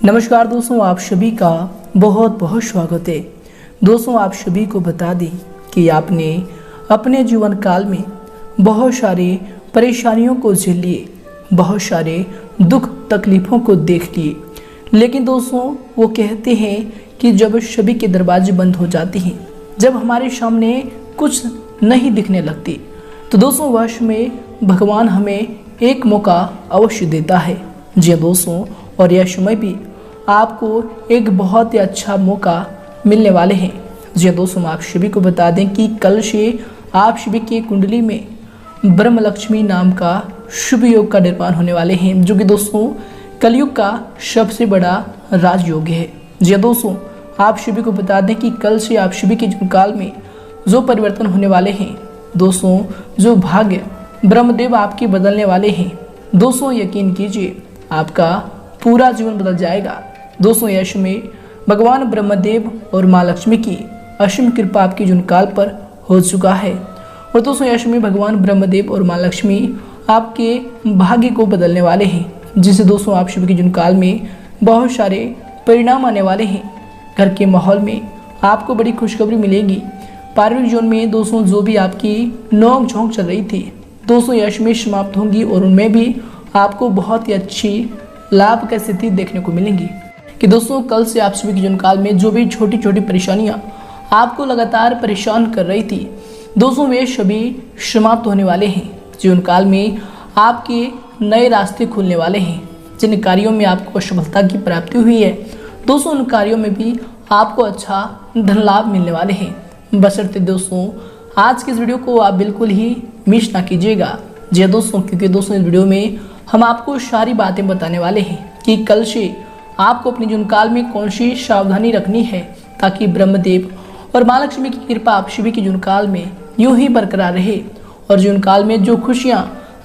नमस्कार दोस्तों, आप सभी का बहुत बहुत स्वागत है। दोस्तों, आप सभी को बता दें कि आपने अपने जीवन काल में बहुत सारे परेशानियों को झेल लिए, बहुत सारे दुख तकलीफ़ों को देख लिए, लेकिन दोस्तों वो कहते हैं कि जब सभी के दरवाजे बंद हो जाते हैं, जब हमारे सामने कुछ नहीं दिखने लगती, तो दोस्तों वर्ष में भगवान हमें एक मौका अवश्य देता है। जी दोस्तों, और यह समय भी आपको एक बहुत ही अच्छा मौका मिलने वाले हैं। जी दोस्तों, आप सभी को बता दें कि कल से आप सभी की कुंडली में ब्रह्म लक्ष्मी नाम का शुभ योग का निर्माण होने वाले हैं, जो कि दोस्तों कलयुग का सबसे बड़ा राजयोग है। जी दोस्तों, आप सभी को बता दें कि कल से आप सभी के जीवन काल में जो परिवर्तन होने वाले हैं, दोस्तों जो भाग्य ब्रह्मदेव आपके बदलने वाले हैं, दोस्तों यकीन कीजिए आपका पूरा जीवन बदल जाएगा। दोस्तों यश में भगवान ब्रह्मदेव और माँ लक्ष्मी की असीम कृपा आपके जीवन काल पर हो चुका है। और दोस्तों यश में भगवान ब्रह्मदेव और माँ लक्ष्मी आपके भाग्य को बदलने वाले हैं, जिससे दोस्तों आप सभी के जीवन काल में बहुत सारे परिणाम आने वाले हैं। घर के माहौल में आपको बड़ी खुशखबरी मिलेगी। पारिवारिक जीवन में दोस्तों जो भी आपकी नोक झोंक चल रही थी, दोस्तों यश में समाप्त होंगी और उनमें भी आपको बहुत ही अच्छी लाभ की स्थिति देखने को मिलेंगी। कि दोस्तों कल से आप सभी के जीवन काल में जो भी छोटी छोटी परेशानियां आपको लगातार परेशान कर रही थी, दोस्तों वे सभी समाप्त होने वाले हैं। जीवन काल में आपके नए रास्ते खुलने वाले हैं। जिन कार्यों में आपको सफलता की प्राप्ति हुई है, दोस्तों उन कार्यों में भी आपको अच्छा धन लाभ मिलने वाले हैं। बशर्ते दोस्तों आज की इस वीडियो को आप बिल्कुल ही मिस ना कीजिएगा। जी दोस्तों, क्योंकि दोस्तों इस वीडियो में हम आपको सारी बातें बताने वाले हैं कि कल से आपको अपने जीवन काल में कौन सी सावधानी रखनी है, ताकि ब्रह्मदेव और माँ लक्ष्मी की कृपा आप सभी के जीवन काल में यूं ही बरकरार रहे और जीवन काल में जो खुशियाँ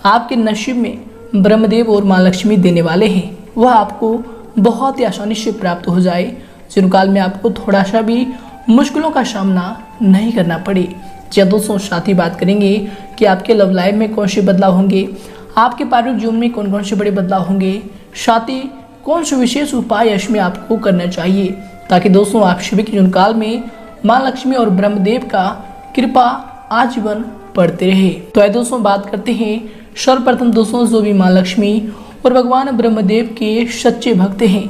आपके नसीब में ब्रह्मदेव और माँ लक्ष्मी देने वाले हैं, वह आपको बहुत ही आसानी से प्राप्त हो जाए। जीवन काल में आपको थोड़ा सा भी मुश्किलों का सामना नहीं करना पड़े। जी दोस्तों, साथ ही बात करेंगे कि आपके लव लाइफ में कौन से बदलाव होंगे, आपके पारिवारिक जीवन में कौन कौन से बड़े बदलाव होंगे, साथ ही कौन से विशेष उपाय इसमें आपको करना चाहिए, ताकि दोस्तों आप सभी के जीवन काल में माँ लक्ष्मी और ब्रह्मदेव का कृपा आजीवन बढ़ते रहे। तो आइए दोस्तों बात करते हैं सर्वप्रथम दोस्तों जो भी माँ लक्ष्मी और भगवान ब्रह्मदेव के सच्चे भक्त हैं,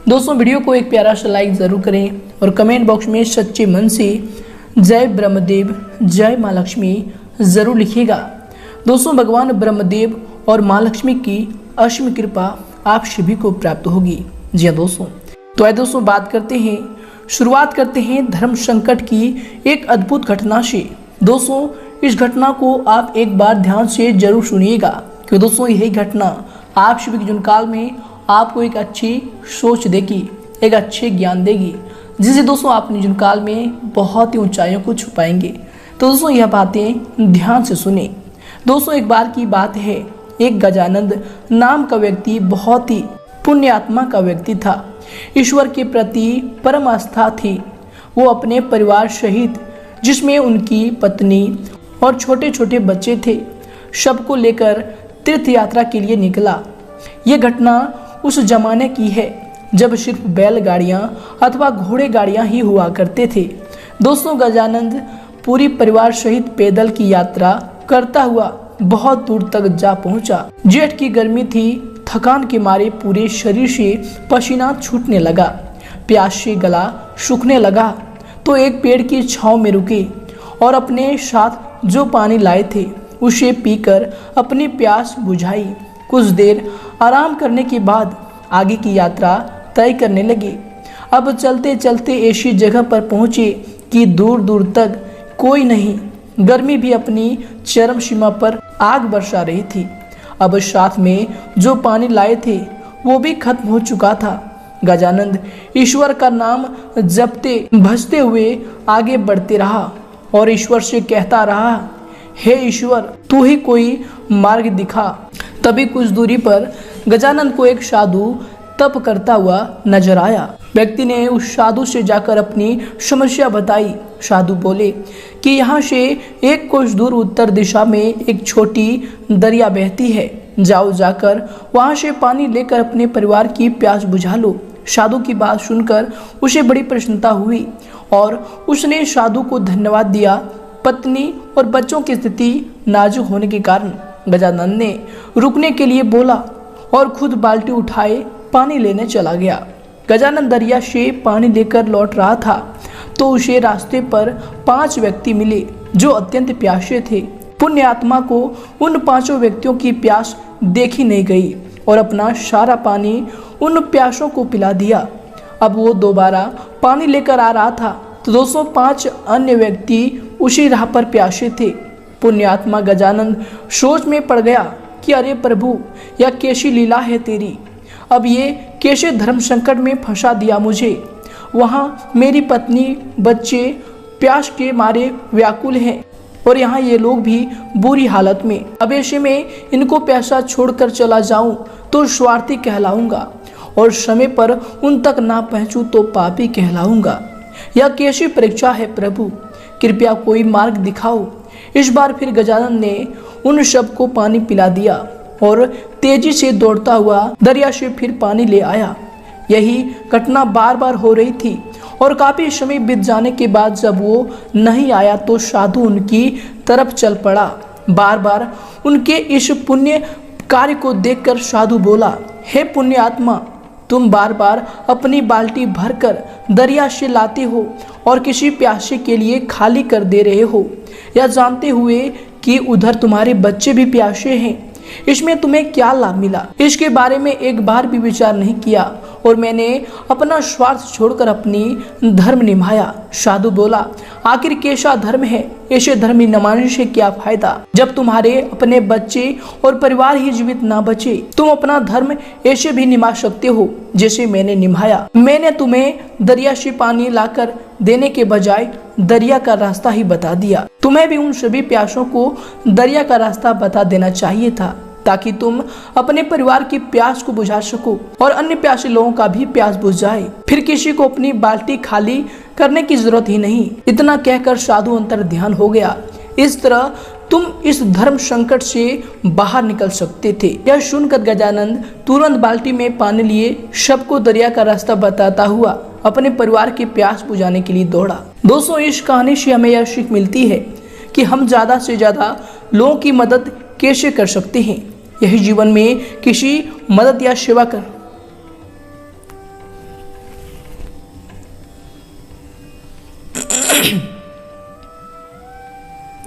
दोस्तों वीडियो को एक प्यारा सा लाइक जरूर करें और कमेंट बॉक्स में सच्चे मन से जय ब्रह्मदेव जय माँ लक्ष्मी जरूर लिखिएगा। दोस्तों भगवान ब्रह्मदेव और माँ लक्ष्मी की असीम कृपा आप सभी को प्राप्त होगी। जी हाँ दोस्तों, तो आइए दोस्तों बात करते हैं, शुरुआत करते हैं धर्म संकट की एक अद्भुत घटना से। दोस्तों इस घटना को आप एक बार ध्यान से जरूर सुनिएगा, क्योंकि दोस्तों यही घटना आप सभी के जीवन काल में आपको एक अच्छी सोच देगी, एक अच्छे ज्ञान देगी, जिससे दोस्तों आप अपने जीवन काल में बहुत ही ऊंचाइयों को छुपाएंगे। तो दोस्तों यह बातें ध्यान से सुने। दोस्तों एक बार की बात है, एक गजानंद नाम का व्यक्ति बहुत ही पुण्य आत्मा का व्यक्ति था। ईश्वर के प्रति परम आस्था थी। वो अपने परिवार सहित, जिसमें उनकी पत्नी और छोटे छोटे बच्चे थे, सबको लेकर तीर्थ यात्रा के लिए निकला। ये घटना उस जमाने की है जब सिर्फ बैलगाड़ियाँ अथवा घोड़े गाड़ियाँ ही हुआ करते थे। दोस्तों गजानंद पूरी परिवार सहित पैदल की यात्रा करता हुआ बहुत दूर तक जा पहुंचा। जेठ की गर्मी थी, थकान के मारे पूरे शरीर से पसीना छूटने लगा, प्यास से गला सूखने लगा। तो एक पेड़ की छांव में रुके और अपने साथ जो पानी लाए थे उसे पीकर अपनी प्यास बुझाई। कुछ देर आराम करने के बाद आगे की यात्रा तय करने लगे। अब चलते चलते ऐसी जगह पर पहुंचे कि दूर दूर तक कोई नहीं। गर्मी भी अपनी चरम सीमा पर आग बरसा रही थी। अब साथ में जो पानी लाए थे वो भी खत्म हो चुका था। गजानंद ईश्वर का नाम जपते भजते हुए आगे बढ़ते रहा और ईश्वर से कहता रहा, हे ईश्वर तू ही कोई मार्ग दिखा। तभी कुछ दूरी पर गजानंद को एक साधु तप करता हुआ नजर आया। व्यक्ति ने उस साधु से जाकर अपनी समस्या बताई। साधु बोले कि यहाँ से एक कोस दूर उत्तर दिशा में एक छोटी दरिया बहती है, जाओ जाकर वहाँ से पानी लेकर अपने परिवार की प्यास बुझा लो। साधु की बात सुनकर उसे बड़ी प्रसन्नता हुई और उसने साधु को धन्यवाद दिया। पत्नी और बच्चों की स्थिति नाजुक होने के कारण गजानन ने रुकने के लिए बोला और खुद बाल्टी उठाए पानी लेने चला गया। गजानन दरिया से पानी लेकर लौट रहा था तो उसे रास्ते पर 5 व्यक्ति मिले जो अत्यंत प्यासे थे। पुण्य आत्मा को उन 5 व्यक्तियों की प्यास देखी नहीं गई और अपना सारा पानी उन प्यासों को पिला दिया। अब वो दोबारा पानी लेकर आ रहा था तो 205 अन्य व्यक्ति उसी राह पर प्यासे थे। पुण्य आत्मा गजानन सोच में पड़ गया कि अरे प्रभु, यह कैसी लीला है तेरी। अब ये कैसे धर्म संकट में फंसा दिया मुझे। वहाँ मेरी पत्नी बच्चे प्यास के मारे व्याकुल हैं और यहाँ ये लोग भी बुरी हालत में। अब ऐसे में इनको प्यासा छोड़कर चला जाऊं तो स्वार्थी कहलाऊंगा और समय पर उन तक ना पहुंचूं तो पापी कहलाऊंगा। यह कैसी परीक्षा है प्रभु, कृपया कोई मार्ग दिखाओ। इस बार फिर गजानन ने उन सब को पानी पिला दिया और तेजी से दौड़ता हुआ दरिया से फिर पानी ले आया। यही घटना बार बार हो रही थी और काफी समय बीत जाने के बाद जब वो नहीं आया तो साधु उनकी तरफ चल पड़ा। बार बार उनके इस पुण्य कार्य को देखकर साधु बोला, हे पुण्य आत्मा, तुम बार बार अपनी बाल्टी भरकर दरिया से लाते हो और किसी प्यासे के लिए खाली कर दे रहे हो, यह जानते हुए कि उधर तुम्हारे बच्चे भी प्यासे हैं। इसमें तुम्हें क्या लाभ मिला, इसके बारे में एक बार भी विचार नहीं किया और मैंने अपना स्वार्थ छोड़कर अपनी धर्म निभाया। साधु बोला, आखिर कैसा धर्म है, ऐसे धर्म निभाने से क्या फायदा जब तुम्हारे अपने बच्चे और परिवार ही जीवित ना बचे। तुम अपना धर्म ऐसे भी निभा सकते हो जैसे मैंने निभाया। मैंने तुम्हें दरिया से पानी लाकर देने के बजाय दरिया का रास्ता ही बता दिया। तुम्हें भी उन सभी प्यासों को दरिया का रास्ता बता देना चाहिए था ताकि तुम अपने परिवार की प्यास को बुझा सको और अन्य प्यासे लोगों का भी प्यास बुझ जाए। फिर किसी को अपनी बाल्टी खाली करने की जरूरत ही नहीं। इतना कहकर साधु अंतर ध्यान हो गया। इस तरह तुम इस धर्म संकट से बाहर निकल सकते थे। यह सुनकर गजानन तुरंत बाल्टी में पानी लिए सबको दरिया का रास्ता बताता हुआ अपने परिवार की प्यास बुझाने के लिए दौड़ा। दोस्तों, इस कहानी से हमें यह सीख मिलती है कि हम ज्यादा से ज्यादा लोगों की मदद कैसे कर सकते हैं। यही जीवन में किसी मदद या सेवा कर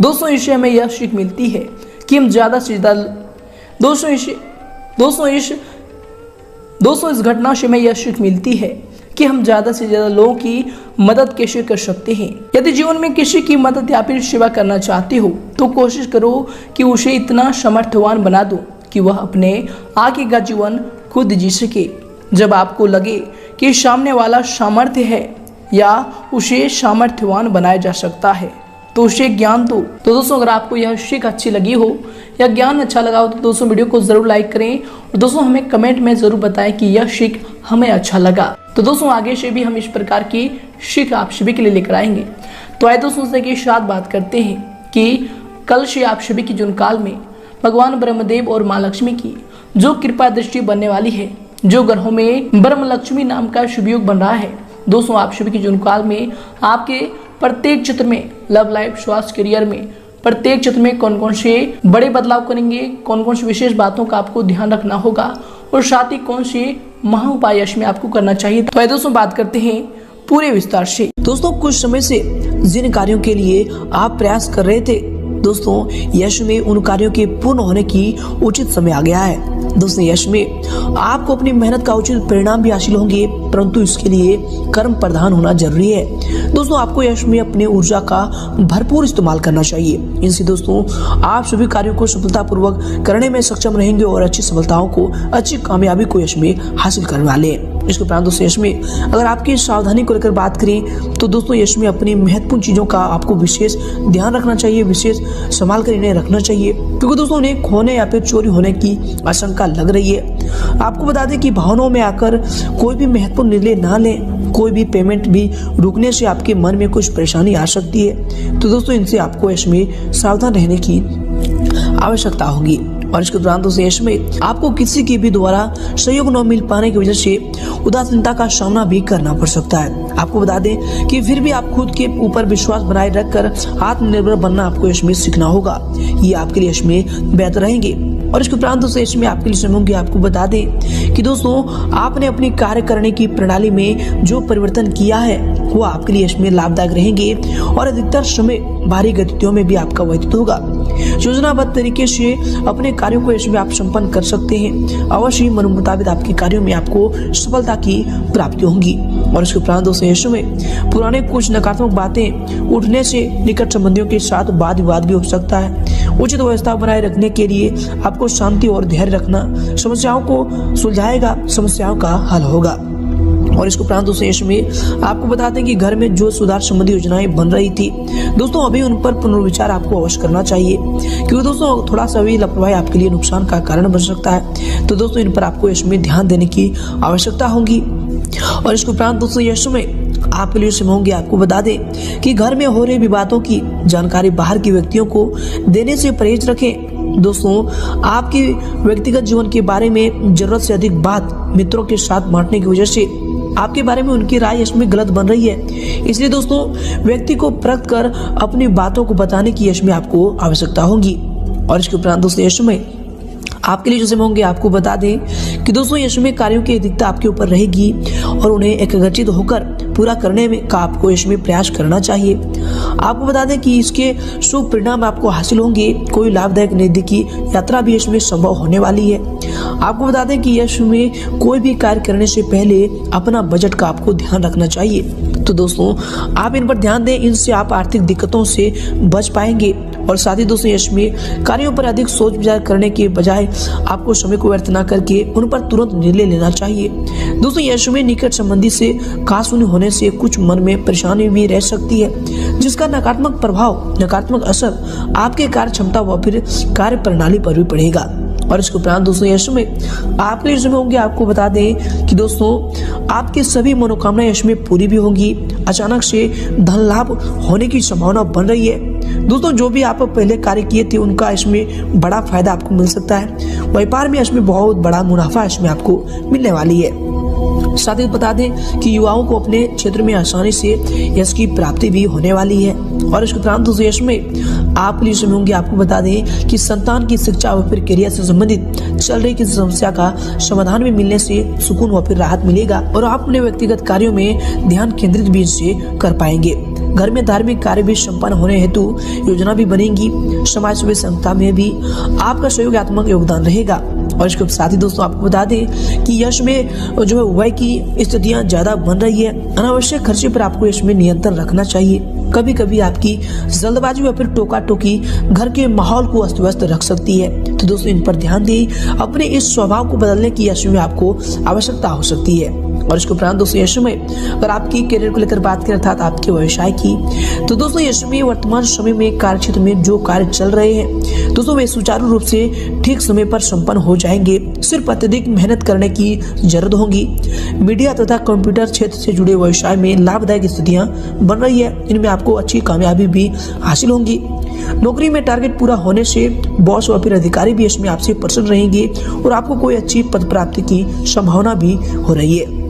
दोस्तों, इससे हमें यह सीख मिलती है कि हम ज्यादा से ज्यादा दोस्तों इस घटना से हमें यह सीख मिलती है कि हम ज्यादा से ज्यादा लोगों की मदद कैसे कर सकते हैं। यदि जीवन में किसी की मदद या फिर सेवा करना चाहते हो तो कोशिश करो कि उसे इतना समर्थवान बना दो कि वह अपने आगे का जीवन खुद जी सके। जब आपको लगे कि सामने वाला सामर्थ्य है या उसे सामर्थ्यवान बनाया जा सकता है तो उसे ज्ञान दो। तो दोस्तों, अगर आपको यह सीख अच्छी लगी हो या ज्ञान अच्छा लगा हो तो दोस्तों वीडियो को जरूर लाइक करें और दोस्तों हमें कमेंट में जरूर बताएं कि यह सीख हमें अच्छा लगा। तो दोस्तों आगे से भी हम इस प्रकार की सीख आप सभी के लिए लेकर आएंगे। तो आइए दोस्तों से के साथ बात करते हैं कि कल से आप सभी की जीवन काल में भगवान ब्रह्मदेव और माँ लक्ष्मी की जो कृपा दृष्टि बनने वाली है, जो ग्रहों में ब्रह्म लक्ष्मी नाम का शुभ योग बन रहा है। दोस्तों आप सभी के जीवन काल में आपके प्रत्येक क्षेत्र में, लव लाइफ, स्वास्थ्य, करियर में प्रत्येक क्षेत्र में कौन कौन से बड़े बदलाव करेंगे, कौन कौन सी विशेष बातों का आपको ध्यान रखना होगा और साथ ही कौन से महा उपाय इसमें आपको करना चाहिए। तो दोस्तों बात करते हैं पूरे विस्तार से। दोस्तों कुछ समय से जिन कार्यों के लिए आप प्रयास कर रहे थे दोस्तों, यश में उन कार्यों के पूर्ण होने की उचित समय आ गया है। दोस्तों यश में आपको अपनी मेहनत का उचित परिणाम भी हासिल होंगे, परंतु इसके लिए कर्म प्रधान होना जरूरी है। दोस्तों आपको यश में अपने ऊर्जा का भरपूर इस्तेमाल करना चाहिए। इनसे दोस्तों आप सभी कार्यों को सफलतापूर्वक करने में सक्षम रहेंगे और अच्छी सफलताओं को, अच्छी कामयाबी को यश में हासिल करने वाले हैं। इसके उपरांत दोस्तों यश में अगर आपकी सावधानी को लेकर बात करें तो दोस्तों यश में अपनी महत्वपूर्ण चीजों का आपको विशेष ध्यान रखना चाहिए, विशेष संभाल कर इन्हें रखना चाहिए, क्योंकि दोस्तों उन्हें खोने या फिर चोरी होने की आशंका लग रही है। आपको बता दें कि भावनाओं में आकर कोई भी महत्वपूर्ण निर्णय ना लें, कोई भी पेमेंट भी रुकने से आपके मन में कुछ परेशानी आ सकती है। तो दोस्तों इनसे आपको इसमें सावधान रहने की आवश्यकता होगी। और इसके दौरान दोस्तों यश में आपको किसी के भी द्वारा सहयोग न मिल पाने की वजह से उदासीनता का सामना भी करना पड़ सकता है। आपको बता दें कि फिर भी आप खुद के ऊपर विश्वास बनाए रखकर आत्मनिर्भर बनना आपको यश में सीखना होगा। ये आपके लिए यश में बेहतर रहेंगे। और इसके उपरांत दोस्तों यश में आपके लिए समय होंगे। आपको बता दें कि दोस्तों आपने अपनी कार्य करने की प्रणाली में जो परिवर्तन किया है वो आपके लिए यश में लाभदायक रहेंगे और अधिकतर समय भारी गतिविधियों में भी आपका व्यतीत होगा। योजनाबद्ध तरीके से अपने कार्यों को यश में आप संपन्न कर सकते हैं। अवश्य ही मन मुताबिक आपके कार्यों में आपको सफलता की प्राप्ति होगी। और इसके उपरांत दोस्तों यश में पुराने कुछ नकारात्मक बातें उठने से निकट संबंधियों के साथ वाद विवाद भी हो सकता है। उचित व्यवस्था बनाए रखने के लिए आपको शांति और धैर्य रखना समस्याओं को सुलझाएगा, समस्याओं का हल होगा। और इसके उपरांत दोस्तों यश में आपको बता दें कि घर में जो सुधार संबंधी योजनाएं बन रही थी दोस्तों अभी उन पर पुनर्विचार आपको अवश्य करना चाहिए, क्योंकि दोस्तों थोड़ा सा भी लापरवाही आपके लिए नुकसान का कारण बन सकता है। तो दोस्तों इन पर आपको यश में ध्यान देने की आवश्यकता होगी। और इसके उपरांत दोस्तों यश में आपके लिए समय होंगे। आपको बता दें कि घर में हो रहे विवादों की जानकारी बाहर के व्यक्तियों को देने से परहेज रखें। दोस्तों आपके व्यक्तिगत जीवन के बारे में जरूरत से अधिक बात मित्रों के साथ बांटने की वजह से आपके बारे में उनकी राय इसमें गलत बन रही है। इसलिए दोस्तों व्यक्ति को परख कर अपनी बातों को बताने की यश में आपको आवश्यकता होगी। और इसके उपरांत दोस्तों यश में आपके लिए जो समय होंगे। आपको बता दें कि दोस्तों यश में कार्यों की अधिकता आपके ऊपर रहेगी और उन्हें एकाग्रचित होकर पूरा करने में का आपको यश में प्रयास करना चाहिए। आपको बता दें कि इसके शुभ परिणाम आपको हासिल होंगे। कोई लाभदायक नजदीकी यात्रा भी यश में संभव होने वाली है। आपको बता दें कि यश में कोई भी कार्य करने से पहले अपना बजट का आपको ध्यान रखना चाहिए। तो दोस्तों आप इन पर ध्यान दें, इनसे आप आर्थिक दिक्कतों से बच पाएंगे। और साथ ही दोस्तों यश में कार्यों पर अधिक सोच विचार करने के बजाय आपको समय को व्यर्थ न करके उन पर तुरंत निर्णय लेना चाहिए। दोस्तों यश में निकट संबंधी से कहासुनी होने से कुछ मन में परेशानी भी रह सकती है, जिसका नकारात्मक प्रभाव, नकारात्मक असर आपके कार्य क्षमता व फिर कार्य प्रणाली पर भी पड़ेगा। और इसके उपरांत दोस्तों यश में आपके यश में होंगे। आपको बता दें कि दोस्तों आपकी सभी मनोकामनाएं यश में पूरी भी होंगी। अचानक से धन लाभ होने की संभावना बन रही है। दोस्तों जो भी आप पहले कार्य किए थे उनका इसमें बड़ा फायदा आपको मिल सकता है। व्यापार में इसमें बहुत बड़ा मुनाफा इसमें आपको मिलने वाली है। साथ ही बता दें कि युवाओं को अपने क्षेत्र में आसानी से यश की प्राप्ति भी होने वाली है। और इसके उपरांत दोस्तों यश में आप लिए समय होंगे। आपको बता दें कि संतान की शिक्षा व फिर करियर से संबंधित चल रही किसी समस्या का समाधान भी मिलने से सुकून व फिर राहत मिलेगा और आप अपने व्यक्तिगत कार्यों में ध्यान केंद्रित भी इससे कर पाएंगे। घर में धार्मिक कार्य भी संपन्न होने हेतु योजना भी बनेगी। समाज सेवा संस्था में भी आपका सहयोगात्मक योगदान रहेगा। और इसके साथ ही दोस्तों आपको बता दें कि यश में जो है व्यय की स्थितियां ज्यादा बन रही है। अनावश्यक खर्चे पर आपको यश में नियंत्रण रखना चाहिए। कभी कभी आपकी जल्दबाजी या फिर टोका टोकी घर के माहौल को अस्त व्यस्त रख सकती है। तो दोस्तों इन पर ध्यान दें। अपने इस स्वभाव को बदलने की यश में आपको आवश्यकता हो सकती है। और इसके उपरांत दोस्तों यश में अगर आपकी करियर को लेकर बात करें अर्थात आपके व्यवसाय की, तो दोस्तों यश में वर्तमान समय में कार्य क्षेत्र में जो कार्य चल रहे हैं दोस्तों वे सुचारू रूप से ठीक समय पर संपन्न हो जाएंगे। सिर्फ अत्यधिक मेहनत करने की जरूरत होगी। मीडिया तथा कंप्यूटर क्षेत्र से जुड़े व्यवसाय में लाभदायक स्थितियां बन रही है। इनमें आपको अच्छी कामयाबी भी हासिल होंगी। नौकरी में टारगेट पूरा होने से बॉस व फिर अधिकारी भी इसमें आपसे प्रसन्न रहेंगे और आपको कोई अच्छी पद प्राप्ति की संभावना भी हो रही है।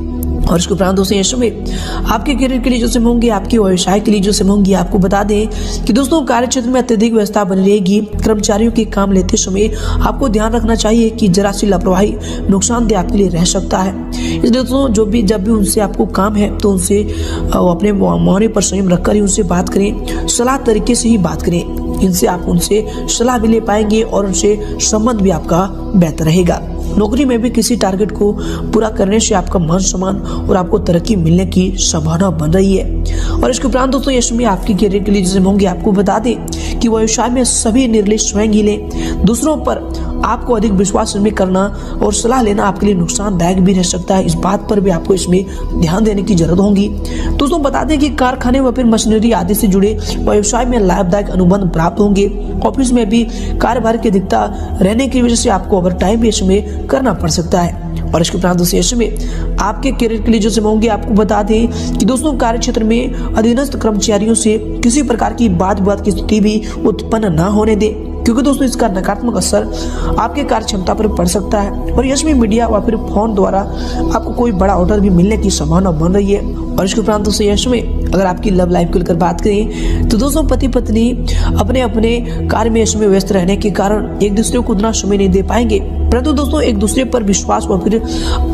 और इसके उपरांत दोस्तों यश में आपके करियर के लिए जो समय होंगे, आपके व्यवसाय के लिए जो समय होंगे, आपको बता दें कि दोस्तों कार्य क्षेत्र में अत्यधिक व्यवस्था बनी रहेगी। कर्मचारियों के काम लेते समय आपको ध्यान रखना चाहिए कि जरा सी लापरवाही नुकसानदेह आपके लिए रह सकता है। इसलिए दोस्तों जब भी उनसे आपको काम है तो उनसे अपने मौन पर संयम रखकर ही उनसे बात करें। सलाह तरीके से ही बात करें। इनसे आप उनसे सलाह भी ले पाएंगे और उनसे संबंध भी आपका बेहतर रहेगा। नौकरी में भी किसी टारगेट को पूरा करने से आपका मान सम्मान और आपको तरक्की मिलने की संभावना बन रही है। और इसके उपरांत दोस्तों यश में आपके करियर के लिए जैसे होंगे, आपको बता दें कि व्यवसाय में सभी निर्णय स्वयं ही लें। दूसरों पर आपको अधिक विश्वास में करना और सलाह लेना आपके लिए नुकसानदायक भी रह सकता है। इस बात पर भी आपको इसमें ध्यान देने की जरूरत होगी। दोस्तों बता दें कि कारखाने व फिर मशीनरी आदि से जुड़े व्यवसाय में लाभदायक अनुबंध प्राप्त होंगे। ऑफिस में भी कार्यभार की अधिकता रहने की वजह से आपको ओवर टाइम भी इसमें करना पड़ सकता है। और इसके उपरांत दोस्तों यश में आपके करियर के लिए जो समय होंगे, आपको बता दें कि दोस्तों कार्य क्षेत्र में अधीनस्थ कर्मचारियों से किसी प्रकार की वाद विवाद की स्थिति भी उत्पन्न न होने दें। क्योंकि दोस्तों इसका नकारात्मक असर आपके कार्य क्षमता पर पड़ सकता है और यश में मीडिया या फिर फोन द्वारा आपको कोई बड़ा ऑर्डर भी मिलने की संभावना बन रही है। और इसके उपरांत दोस्तों यश में अगर आपकी लव लाइफ को लेकर बात करें तो दोस्तों पति पत्नी अपने अपने कार्य में यश में व्यस्त रहने के कारण एक दूसरे को उतना समय नहीं दे पाएंगे, परंतु दोस्तों एक दूसरे पर विश्वास और फिर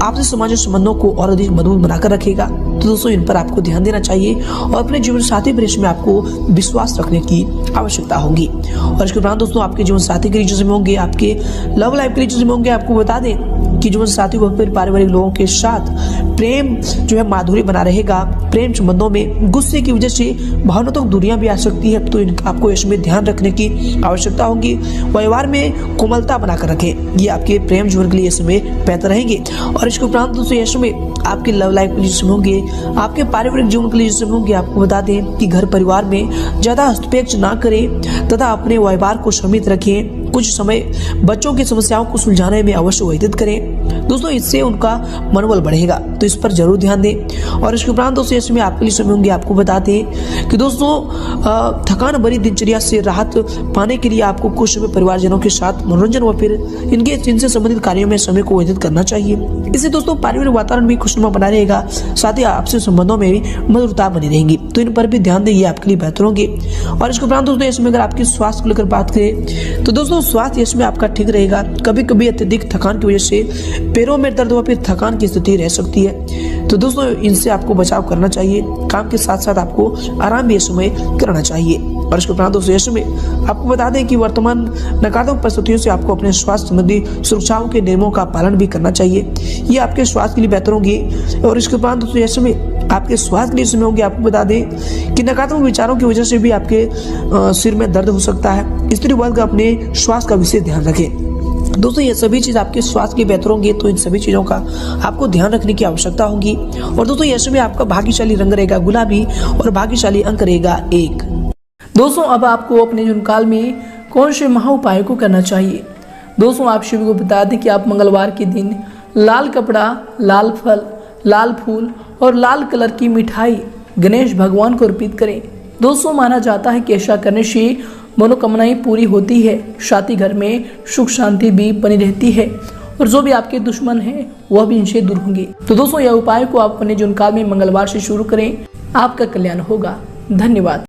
आपसी सामाजिक संबंधों को और अधिक मजबूत बनाकर रखेगा। तो दोस्तों इन पर आपको ध्यान देना चाहिए और अपने जीवन साथी पर इसमें आपको विश्वास रखने की आवश्यकता होगी। और इसके उपरांत दोस्तों आपके जीवन साथी के रिलेशनशिप में होंगे, आपके लव लाइफ के रिलेशनशिप में होंगे, आपको बता दें कि जीवन साथी व फिर पारिवारिक लोगों के साथ प्रेम जो है माधुर्य बना रहेगा। प्रेम संबंधों में गुस्से की वजह से भावनात्मक दूरियां भी आ सकती है, तो इनका आपको इसमें ध्यान रखने की आवश्यकता होगी। व्यवहार में कोमलता बनाकर रखें, ये आपके प्रेम जीवन के लिए समय बेहतर रहेंगे। और इसके उपरांत दोस्तों यश में आपके लव लाइफ के लिए होंगे, आपके पारिवारिक जीवन के लिए होंगे। आपको बता दें कि घर परिवार में ज्यादा हस्तक्षेप ना करें तथा अपने व्यवहार को सीमित रखें। कुछ समय बच्चों की समस्याओं को सुलझाने में अवश्य व्यतीत करें दोस्तों, इससे उनका मनोबल बढ़ेगा, तो इस पर जरूर ध्यान दें। और इसके उपरांत दोस्तों इसमें आपके लिए समय होंगे। आपको बताते हैं कि दोस्तों थकान भरी दिनचर्या से राहत पाने के लिए आपको कुछ समय परिवारजनों के साथ मनोरंजन व फिर इनसे संबंधित कार्यों में समय को व्यतीत करना चाहिए। इससे दोस्तों पारिवारिक वातावरण भी खुशनुमा बना रहेगा, साथ ही आपसी संबंधों में भी मधुरता बनी रहेगी, तो इन पर भी ध्यान दें, ये आपके लिए बेहतर होंगे। और इसके उपरांत दोस्तों इसमें अगर आपकी स्वास्थ्य को लेकर बात करें तो दोस्तों स्वास्थ्य इसमें आपका ठीक रहेगा। कभी कभी अत्यधिक थकान की वजह से पैरों में दर्द व फिर थकान की स्थिति रह सकती है, तो दोस्तों इनसे आपको बचाव करना चाहिए। काम के साथ साथ आपको आराम भी इस समय करना चाहिए। और इसके उपरांत दोस्तों इस समय आपको बता दें कि वर्तमान नकारात्मक परिस्थितियों से आपको अपने स्वास्थ्य संबंधी सुरक्षाओं के नियमों का पालन भी करना चाहिए, ये आपके स्वास्थ्य के लिए बेहतर होंगे। और इसके उपरांत दोस्तों इस समय आपके स्वास्थ्य के लिए समय होंगे। आपको बता दें कि नकारात्मक विचारों की वजह से भी आपके सिर में दर्द हो सकता है, स्त्री वर्ग अपने स्वास्थ्य का विशेष ध्यान रखें। दोस्तों ये सभी चीज आपके स्वास्थ्य के बेहतर होंगे, तो इन सभी चीजों का आपको ध्यान रखने की आवश्यकता होगी। और दोस्तों ये समय आपका भाग्यशाली रंग रहेगा गुलाबी और भाग्यशाली अंक रहेगा 1। दोस्तों अब आपको अपने जीवन काल में कौन से महा उपायों को करना चाहिए। दोस्तों आप सभी को बता दें कि आप मंगलवार के दिन लाल कपड़ा, लाल फल, लाल फूल और लाल कलर की मिठाई गणेश भगवान को अर्पित करें। दोस्तों माना जाता है कि ऐसा करने से मनोकामनाएं पूरी होती है, साथ ही घर में सुख शांति भी बनी रहती है और जो भी आपके दुश्मन हैं वह भी इनसे दूर होंगे। तो दोस्तों यह उपाय को आप अपने जीवन काल में मंगलवार से शुरू करें, आपका कल्याण होगा। धन्यवाद।